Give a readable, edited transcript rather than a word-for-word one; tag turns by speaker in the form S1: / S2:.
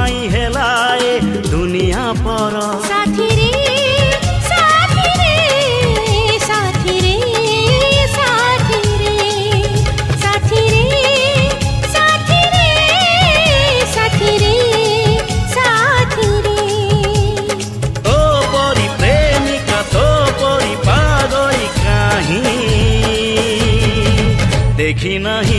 S1: माई हेलाए दुनिया पर
S2: साथी रे साथी रे साथी रे साथी रे साथी रे साथी रे साथी रे साथी रे
S1: तो परी प्रेमिका तो परी पागल कहीं देखी नहीं